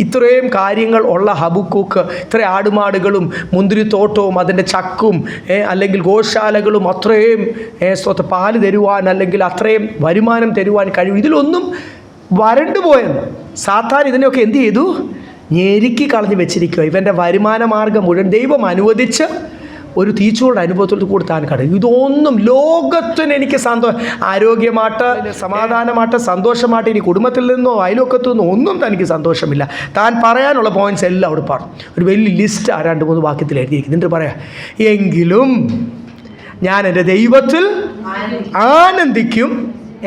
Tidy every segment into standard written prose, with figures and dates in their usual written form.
ഇത്രയും കാര്യങ്ങൾ ഉള്ള ഹബക്കൂക്ക്, ഇത്ര ആടുമാടുകളും മുന്തിരിത്തോട്ടവും അതിൻ്റെ ചക്കും അല്ലെങ്കിൽ ഗോശാലകളും അത്രയും പാല് തരുവാൻ അല്ലെങ്കിൽ അത്രയും വരുമാനം തരുവാൻ കഴിയും. ഇതിലൊന്നും വരണ്ടു പോയെന്ന് സാത്താൻ ഇതിനെയൊക്കെ എന്ത് ചെയ്തു? ഞെരുക്കി കളഞ്ഞ് വെച്ചിരിക്കുക. ഇവൻ്റെ വരുമാന മാർഗം മുഴുവൻ ദൈവം അനുവദിച്ച് ഒരു തീച്ചൂടെ അനുഭവത്തോട് കൊടുത്താൻ കഴിയും. ഇതൊന്നും ലോകത്തിന് എനിക്ക് ആരോഗ്യമായിട്ട്, സമാധാനമായിട്ട്, സന്തോഷമായിട്ട് ഇനി കുടുംബത്തിൽ നിന്നോ അയൽവക്കത്തു നിന്നോ ഒന്നും തനിക്ക് സന്തോഷമില്ല. താൻ പറയാനുള്ള പോയിൻറ്റ്സ് എല്ലാം അവിടെ പറഞ്ഞു. ഒരു വലിയ ലിസ്റ്റ് 2-3 വാക്യത്തിൽ എഴുതിയിരിക്കുന്നു. എന്നിട്ട് പറയാം, എങ്കിലും ഞാൻ എൻ്റെ ദൈവത്തിൽ ആനന്ദിക്കും,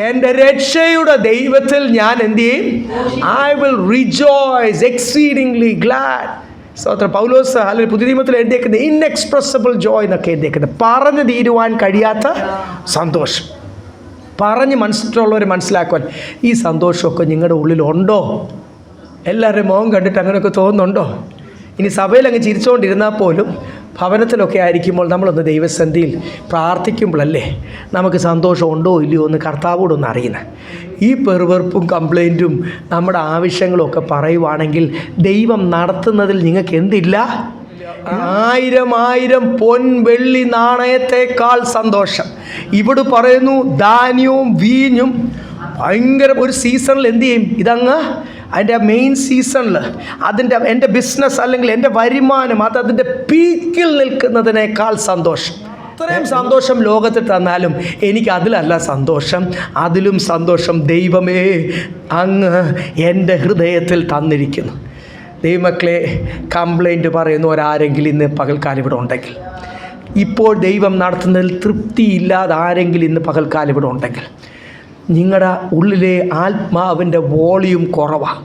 എൻ്റെ രക്ഷയുടെ ദൈവത്തിൽ ഞാൻ എന്ത് ചെയ്യും? I will rejoice exceedingly glad. പൗലോസ് അല്ലെങ്കിൽ പുതിയ നിയമത്തിൽ എഴുതിയേക്കുന്നത് ഇൻഎക്സ്പ്രസിബിൾ ജോയ് എന്നൊക്കെ എഴുതിയേക്കുന്നത്, പറഞ്ഞു തീരുവാൻ കഴിയാത്ത സന്തോഷം. പറഞ്ഞ് മറ്റുള്ളവർ മനസ്സിലാക്കുവാൻ ഈ സന്തോഷമൊക്കെ നിങ്ങളുടെ ഉള്ളിലുണ്ടോ? എല്ലാവരുടെയും മുഖം കണ്ടിട്ട് അങ്ങനെയൊക്കെ തോന്നുന്നുണ്ടോ? ഇനി സഭയിൽ അങ്ങ് ചിരിച്ചുകൊണ്ടിരുന്നാൽ പോലും ഭവനത്തിലൊക്കെ ആയിരിക്കുമ്പോൾ നമ്മളൊന്ന് ദൈവസന്നിധിയിൽ പ്രാർത്ഥിക്കുമ്പോഴല്ലേ നമുക്ക് സന്തോഷമുണ്ടോ ഇല്ലയോ എന്ന് കർത്താവോടൊന്ന് അറിയുന്നത്. ഈ പെറുവെറുപ്പും കംപ്ലൈൻറ്റും നമ്മുടെ ആവശ്യങ്ങളൊക്കെ പറയുവാണെങ്കിൽ ദൈവം നടത്തുന്നതിൽ നിങ്ങൾക്ക് എന്തില്ല? 1000 പൊൻ വെള്ളി നാണയത്തേക്കാൾ സന്തോഷം. ഇവിടെ പറയുന്നു ധാന്യവും വീഞ്ഞും ഭയങ്കര ഒരു സീസണിൽ എന്ത് ചെയ്യും? ഇതങ്ങ് അതിൻ്റെ മെയിൻ സീസണിൽ എൻ്റെ ബിസിനസ് അല്ലെങ്കിൽ എൻ്റെ വരുമാനം അതിൻ്റെ പീക്കിൽ നിൽക്കുന്നതിനേക്കാൾ സന്തോഷം. അത്രയും സന്തോഷം ലോകത്തിൽ തന്നാലും എനിക്ക് അതിലല്ല സന്തോഷം. അതിലും സന്തോഷം ദൈവമേ അങ്ങ് എൻ്റെ ഹൃദയത്തിൽ തന്നിരിക്കുന്നു. ദൈവമക്കളെ, കംപ്ലൈൻറ്റ് പറയുന്നവരാരെങ്കിലും ഇന്ന് പകൽക്കാലം ഇവിടെ ഉണ്ടെങ്കിൽ, ഇപ്പോൾ ദൈവം നടത്തുന്നതിൽ തൃപ്തിയില്ലാതെ ആരെങ്കിലും ഇന്ന് പകൽക്കാലം ഇവിടെ ഉണ്ടെങ്കിൽ, നിങ്ങളുടെ ഉള്ളിലെ ആത്മാവിൻ്റെ വോളിയം കുറവാണ്.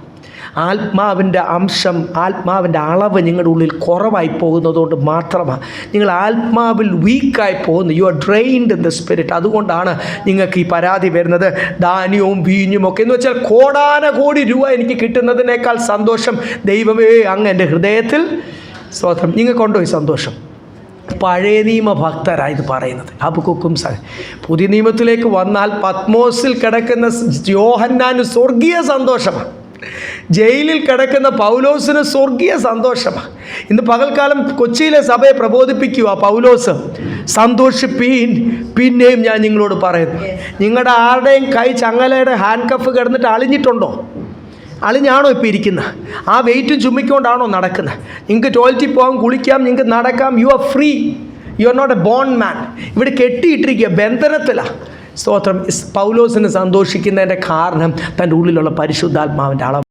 ആത്മാവിൻ്റെ അംശം, ആത്മാവിൻ്റെ അളവ് നിങ്ങളുടെ ഉള്ളിൽ കുറവായി പോകുന്നതുകൊണ്ട് മാത്രമാണ് നിങ്ങൾ ആത്മാവിൽ വീക്കായി പോകുന്നത്. You are drained in the spirit. അതുകൊണ്ടാണ് നിങ്ങൾക്ക് ഈ പരാതി വരുന്നത്. ധാന്യവും വീഞ്ഞും ഒക്കെ എന്ന് വെച്ചാൽ കോടാനകോടി രൂപ എനിക്ക് കിട്ടുന്നതിനേക്കാൾ സന്തോഷം ദൈവമേ അങ്ങ് എൻ്റെ ഹൃദയത്തിൽ സ്തോത്രം. നിങ്ങൾക്കുണ്ടോ ഈ സന്തോഷം? പഴയ നിയമ ഭക്തരാണ് ഇത് പറയുന്നത്. ഹബക്കൂക്കും പുതിയ നിയമത്തിലേക്ക് വന്നാൽ പത്മോസിൽ കിടക്കുന്ന യോഹന്നാന് സ്വർഗീയ സന്തോഷമാണ്. ജയിലിൽ കിടക്കുന്ന പൗലോസിന് സ്വർഗീയ സന്തോഷമാണ്. ഇന്ന് പകൽക്കാലം കൊച്ചിയിലെ സഭയെ പ്രബോധിപ്പിക്കുക പൗലോസ്, സന്തോഷിപ്പീൻ, പിന്നെയും ഞാൻ നിങ്ങളോട് പറയുന്നു. നിങ്ങളുടെ ആരുടെയും കൈ ചങ്ങലയുടെ ഹാൻഡ് കഫ് കിടന്നിട്ട് അളിഞ്ഞിട്ടുണ്ടോ? അളിഞ്ഞാണോ ഇപ്പോൾ ഇരിക്കുന്നത്? ആ വെയിറ്റും ചുമ്മിക്കൊണ്ടാണോ നടക്കുന്നത്? നിങ്ങൾക്ക് ടോയ്ലറ്റിൽ പോകാം, കുളിക്കാം, നിങ്ങൾക്ക് നടക്കാം. You are free, you are not a bond man. ഇവിടെ കെട്ടിയിട്ടിരിക്കുക, ബന്ധനത്തിലാണ്. സ്തോത്രം. പൗലോസിന് സന്തോഷിക്കുന്നതിൻ്റെ കാരണം തൻ്റെ ഉള്ളിലുള്ള പരിശുദ്ധാത്മാവിൻ്റെ അളവ്.